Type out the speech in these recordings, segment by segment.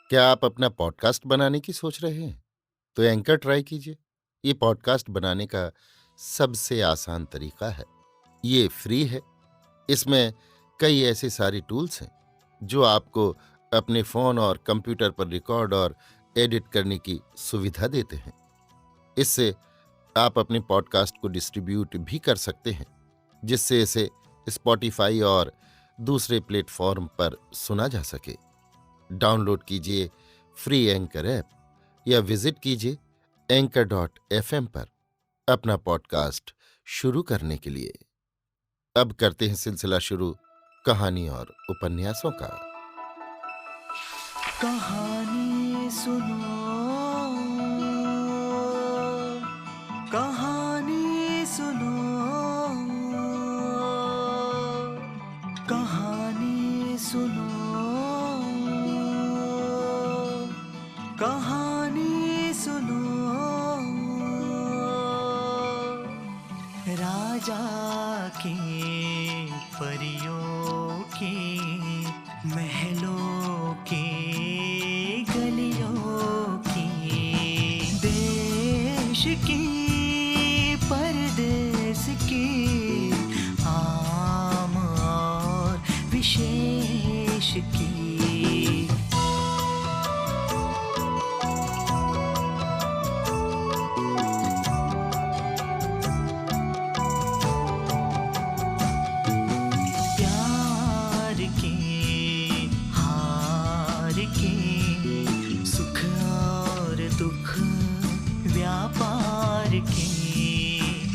क्या आप अपना पॉडकास्ट बनाने की सोच रहे हैं? तो एंकर ट्राई कीजिए। ये पॉडकास्ट बनाने का सबसे आसान तरीका है। ये फ्री है। इसमें कई ऐसे सारे टूल्स हैं जो आपको अपने फ़ोन और कंप्यूटर पर रिकॉर्ड और एडिट करने की सुविधा देते हैं। इससे आप अपने पॉडकास्ट को डिस्ट्रीब्यूट भी कर सकते हैं, जिससे इसे स्पॉटिफाई और दूसरे प्लेटफॉर्म पर सुना जा सके। डाउनलोड कीजिए फ्री एंकर ऐप या विजिट कीजिए anchor.fm पर अपना पॉडकास्ट शुरू करने के लिए। अब करते हैं सिलसिला शुरू कहानी और उपन्यासों का। कहानी सुनो, कहानी सुनो, कहानी सुनो, कहानी सुनो। राजा के परियों के महलों के गलियों की, देश की परदेश की, आम और विशेष की। प्यार के हार के, सुख और दुख व्यापार के,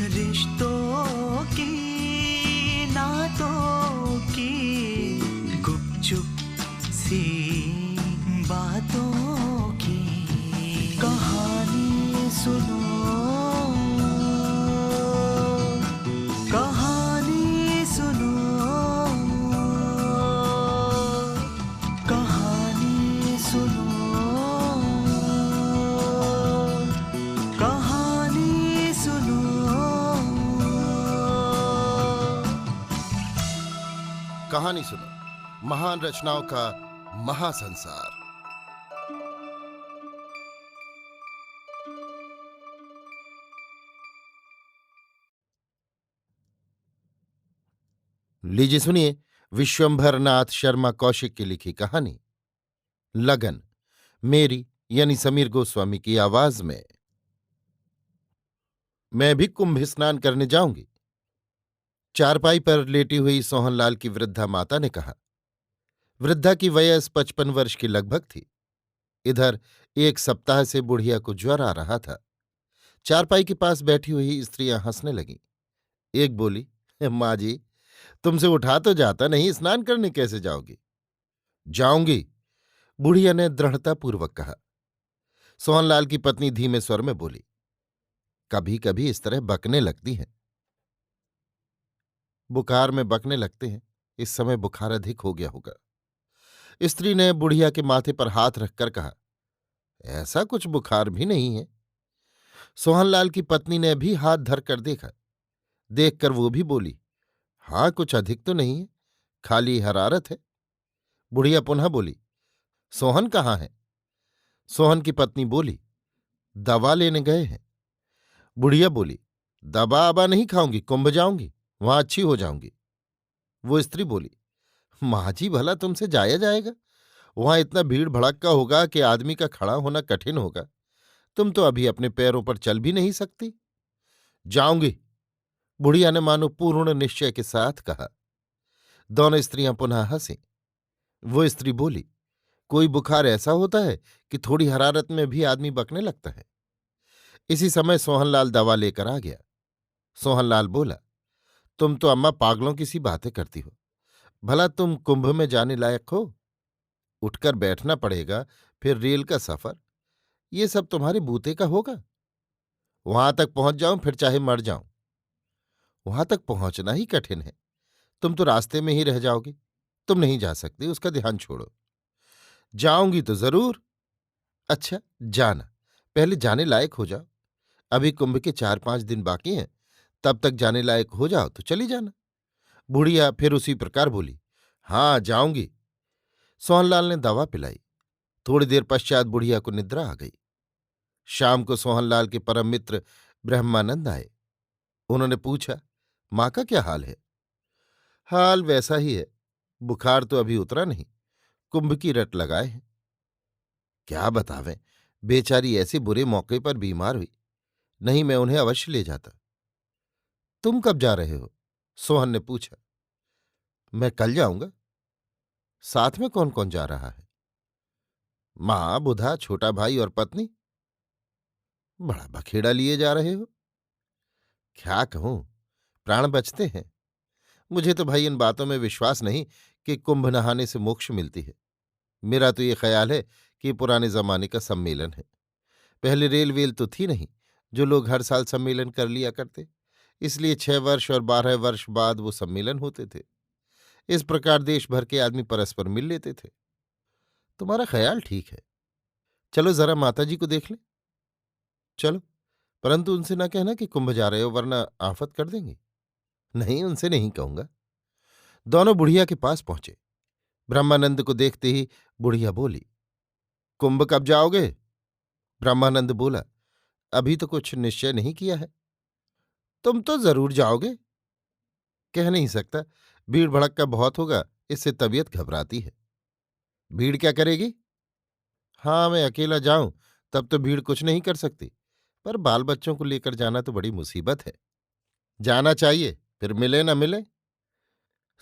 रिश्तों की नातों की, गुपचुप सी बातों की। कहानी सुनो, कहानी सुनो, कहानी सुनो, कहानी सुनो। कहानी सुनो, महान रचनाओं का महासंसार। लीजिए सुनिए विश्वंभर नाथ शर्मा कौशिक की लिखी कहानी लगन, मेरी यानी समीर गोस्वामी की आवाज में। मैं भी कुंभ स्नान करने जाऊंगी, चारपाई पर लेटी हुई सोहनलाल की वृद्धा माता ने कहा। वृद्धा की वयस 55 वर्ष की लगभग थी। इधर एक सप्ताह से बुढ़िया को ज्वर आ रहा था। चारपाई के पास बैठी हुई स्त्रियां हंसने लगीं। एक बोली, माँ जी, तुमसे उठा तो जाता नहीं, स्नान करने कैसे जाओगी? जाऊंगी, बुढ़िया ने दृढ़तापूर्वक कहा। सोहनलाल की पत्नी धीमे स्वर में बोली, कभी कभी इस तरह बकने लगती हैं। बुखार में बकने लगते हैं, इस समय बुखार अधिक हो गया होगा। स्त्री ने बुढ़िया के माथे पर हाथ रखकर कहा, ऐसा कुछ बुखार भी नहीं है। सोहनलाल की पत्नी ने भी हाथ धर कर देखा। देखकर वो भी बोली, हाँ, कुछ अधिक तो नहीं है, खाली हरारत है। बुढ़िया पुनः बोली, सोहन कहाँ है? सोहन की पत्नी बोली, दवा लेने गए हैं। बुढ़िया बोली, दवा अबा नहीं खाऊंगी, कुंभ जाऊंगी, वहां अच्छी हो जाऊंगी। वो स्त्री बोली, माँ जी, भला तुमसे जाया जाएगा? वहां इतना भीड़ भड़क्का होगा कि आदमी का खड़ा होना कठिन होगा। तुम तो अभी अपने पैरों पर चल भी नहीं सकती। जाऊंगी, बुढ़िया ने मानो पूर्ण निश्चय के साथ कहा। दोनों स्त्रियां पुनः हंसीं। वो स्त्री बोली, कोई बुखार ऐसा होता है कि थोड़ी हरारत में भी आदमी बकने लगता है। इसी समय सोहनलाल दवा लेकर आ गया। सोहनलाल बोला, तुम तो अम्मा पागलों की सी बातें करती हो। भला तुम कुंभ में जाने लायक हो? उठकर बैठना पड़ेगा, फिर रेल का सफर, ये सब तुम्हारे बूते का होगा? वहां तक पहुंच जाऊं, फिर चाहे मर जाऊं। वहां तक पहुंचना ही कठिन है, तुम तो रास्ते में ही रह जाओगे। तुम नहीं जा सकती, उसका ध्यान छोड़ो। जाऊंगी तो जरूर। अच्छा, जाना, पहले जाने लायक हो जाओ। अभी कुंभ के 4-5 दिन बाकी हैं, तब तक जाने लायक हो जाओ तो चली जाना। बुढ़िया फिर उसी प्रकार बोली, हाँ जाऊंगी। सोहनलाल ने दवा पिलाई। थोड़ी देर पश्चात बुढ़िया को निद्रा आ गई। शाम को सोहनलाल के परम मित्र ब्रह्मानंद आए। उन्होंने पूछा, माँ का क्या हाल है? हाल वैसा ही है, बुखार तो अभी उतरा नहीं, कुंभ की रट लगाए हैं। क्या बतावें, बेचारी ऐसे बुरे मौके पर बीमार हुई, नहीं मैं उन्हें अवश्य ले जाता। तुम कब जा रहे हो? सोहन ने पूछा। मैं कल जाऊंगा। साथ में कौन कौन जा रहा है? मां, बुधा, छोटा भाई और पत्नी। बड़ा बखेड़ा लिए जा रहे हो। क्या कहूं, प्राण बचते हैं। मुझे तो भाई इन बातों में विश्वास नहीं कि कुंभ नहाने से मोक्ष मिलती है। मेरा तो ये ख्याल है कि पुराने जमाने का सम्मेलन है। पहले रेल वेल तो थी नहीं, जो लोग हर साल सम्मेलन कर लिया करते, इसलिए 6 वर्ष और 12 वर्ष बाद वो सम्मेलन होते थे। इस प्रकार देश भर के आदमी परस्पर मिल लेते थे। तुम्हारा ख्याल ठीक है। चलो जरा माताजी को देख लें। चलो, परंतु उनसे ना कहना कि कुंभ जा रहे हो, वरना आफत कर देंगे। नहीं, उनसे नहीं कहूंगा। दोनों बुढ़िया के पास पहुंचे। ब्रह्मानंद को देखते ही बुढ़िया बोली, कुंभ कब जाओगे? ब्रह्मानंद बोला, अभी तो कुछ निश्चय नहीं किया है। तुम तो जरूर जाओगे। कह नहीं सकता, भीड़ भड़क्का बहुत होगा, इससे तबीयत घबराती है। भीड़ क्या करेगी? हाँ, मैं अकेला जाऊं तब तो भीड़ कुछ नहीं कर सकती, पर बाल बच्चों को लेकर जाना तो बड़ी मुसीबत है। जाना चाहिए, फिर मिले ना मिले।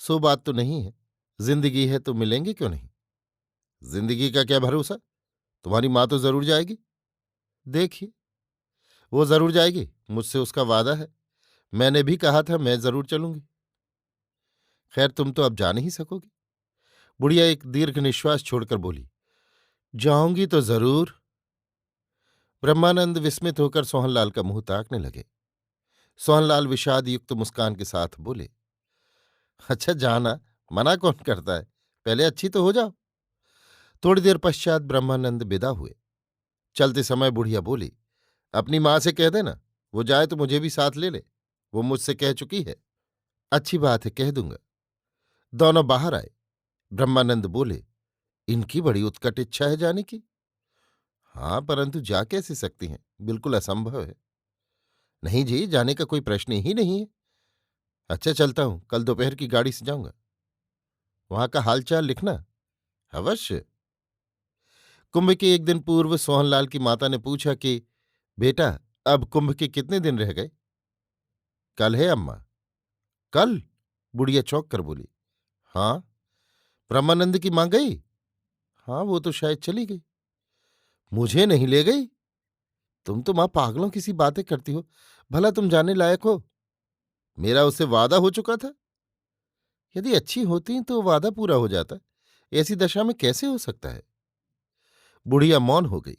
सो बात तो नहीं है, जिंदगी है तो मिलेंगे क्यों नहीं। जिंदगी का क्या भरोसा, तुम्हारी माँ तो जरूर जाएगी। देखिए, वो जरूर जाएगी, मुझसे उसका वादा है। मैंने भी कहा था मैं जरूर चलूंगी। खैर, तुम तो अब जा नहीं सकोगी। बुढ़िया एक दीर्घ निश्वास छोड़कर बोली, जाऊंगी तो जरूर। ब्रह्मानंद विस्मित होकर सोहनलाल का मुंह ताकने लगे। सोहनलाल विषाद युक्त मुस्कान के साथ बोले, अच्छा जाना, मना कौन करता है, पहले अच्छी तो हो जाओ। थोड़ी देर पश्चात ब्रह्मानंद विदा हुए। चलते समय बुढ़िया बोली, अपनी माँ से कह देना, वो जाए तो मुझे भी साथ ले ले, वो मुझसे कह चुकी है। अच्छी बात है, कह दूंगा। दोनों बाहर आए। ब्रह्मानंद बोले, इनकी बड़ी उत्कट इच्छा है जाने की। हाँ, परंतु जा कैसे सकती हैं, बिल्कुल असंभव है। नहीं जी, जाने का कोई प्रश्न ही नहीं है। अच्छा चलता हूं, कल दोपहर की गाड़ी से जाऊंगा। वहां का हालचाल लिखना। अवश्य। कुंभ के एक दिन पूर्व सोहनलाल की माता ने पूछा कि बेटा, अब कुंभ के कितने दिन रह गए? कल है अम्मा। कल? बुढ़िया चौंक कर बोली, हाँ। ब्रह्मानंद की मां गई? हाँ, वो तो शायद चली गई। मुझे नहीं ले गई? तुम तो मां पागलों की सी बातें करती हो। भला तुम जाने लायक हो? मेरा उससे वादा हो चुका था। यदि अच्छी होती तो वादा पूरा हो जाता। ऐसी दशा में कैसे हो सकता है? बुढ़िया मौन हो गई।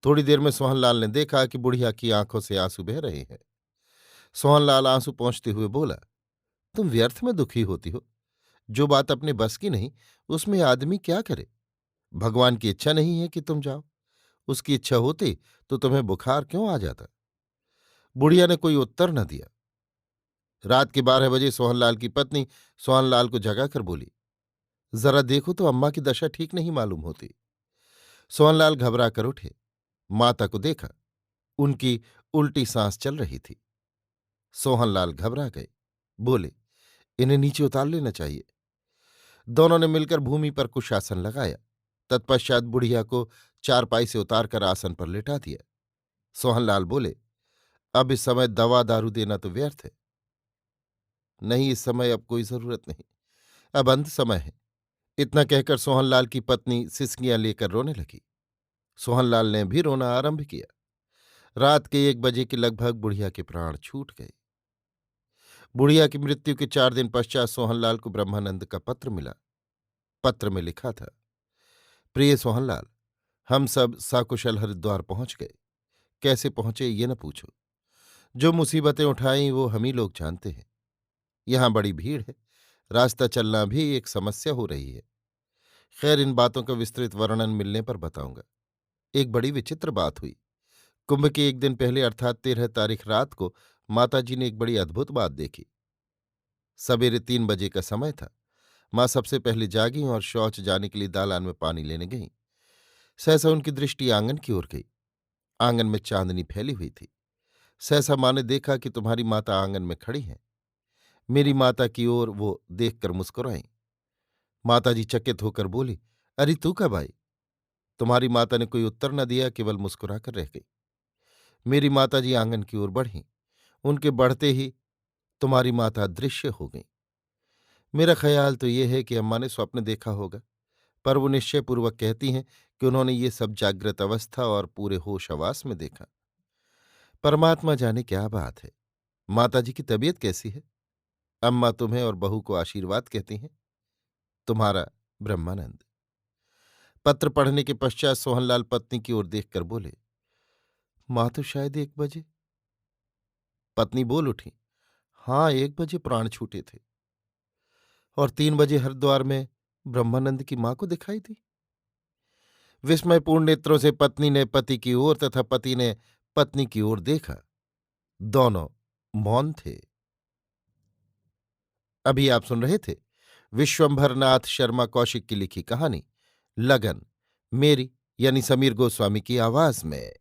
थोड़ी देर में सोहनलाल ने देखा कि बुढ़िया की आंखों से आंसू बह रहे हैं। सोहनलाल आंसू पोंछते हुए बोला, तुम व्यर्थ में दुखी होती हो। जो बात अपने बस की नहीं, उसमें आदमी क्या करे। भगवान की इच्छा नहीं है कि तुम जाओ। उसकी इच्छा होती तो तुम्हें बुखार क्यों आ जाता। बुढ़िया ने कोई उत्तर न दिया। रात के 12 बजे सोहनलाल की पत्नी सोहनलाल को जगाकर बोली, जरा देखो तो अम्मा की दशा ठीक नहीं मालूम होती। सोहनलाल घबरा कर उठे। माता को देखा, उनकी उल्टी सांस चल रही थी। सोहनलाल घबरा गए। बोले, इन्हें नीचे उतार लेना चाहिए। दोनों ने मिलकर भूमि पर कुशासन लगाया। तत्पश्चात बुढ़िया को चारपाई से उतारकर आसन पर लिटा दिया। सोहनलाल बोले, अब इस समय दवा दारू देना तो व्यर्थ है। नहीं, इस समय अब कोई जरूरत नहीं, अब अंत समय है। इतना कहकर सोहनलाल की पत्नी सिसकियां लेकर रोने लगी। सोहनलाल ने भी रोना आरंभ किया। रात के 1 बजे के लगभग बुढ़िया के प्राण छूट गए। बुढ़िया की मृत्यु के 4 दिन पश्चात सोहनलाल को ब्रह्मानंद का पत्र मिला। पत्र में लिखा था, प्रिय सोहनलाल, हम सब साकुशल हरिद्वार पहुंच गए। कैसे पहुंचे ये न पूछो। जो मुसीबतें उठाई वो हम ही लोग जानते हैं। यहां बड़ी भीड़ है, रास्ता चलना भी एक समस्या हो रही है। खैर, इन बातों का विस्तृत वर्णन मिलने पर बताऊंगा। एक बड़ी विचित्र बात हुई। कुंभ के एक दिन पहले अर्थात 13 तारीख रात को माताजी ने एक बड़ी अद्भुत बात देखी। सवेरे 3 बजे का समय था। माँ सबसे पहले जागीं और शौच जाने के लिए दालान में पानी लेने गईं। सहसा उनकी दृष्टि आंगन की ओर गई। आंगन में चांदनी फैली हुई थी। सहसा माँ ने देखा कि तुम्हारी माता आंगन में खड़ी हैं। मेरी माता की ओर वो देखकर मुस्कुराईं। माताजी चकित होकर बोली, अरे तू कब आई? तुम्हारी माता ने कोई उत्तर न दिया, केवल मुस्कुराकर रह गई। मेरी माताजी आंगन की ओर बढ़ीं। उनके बढ़ते ही तुम्हारी माता अदृश्य हो गई। मेरा ख्याल तो ये है कि अम्मा ने स्वप्न देखा होगा, पर वो निश्चयपूर्वक कहती हैं कि उन्होंने ये सब जागृत अवस्था और पूरे होश हवास में देखा। परमात्मा जाने क्या बात है। माताजी की तबीयत कैसी है? अम्मा तुम्हें और बहू को आशीर्वाद कहती हैं। तुम्हारा ब्रह्मानंद। पत्र पढ़ने के पश्चात सोहनलाल पत्नी की ओर देखकर बोले, माँ तो शायद 1 बजे। पत्नी बोल उठी, हाँ 1 बजे प्राण छूटे थे। और 3 बजे हरिद्वार में ब्रह्मानंद की माँ को दिखाई दी। विस्मयपूर्ण नेत्रों से पत्नी ने पति की ओर तथा पति ने पत्नी की ओर देखा। दोनों मौन थे। अभी आप सुन रहे थे विश्वंभरनाथ शर्मा कौशिक की लिखी कहानी लगन, मेरी यानी समीर गोस्वामी की आवाज में।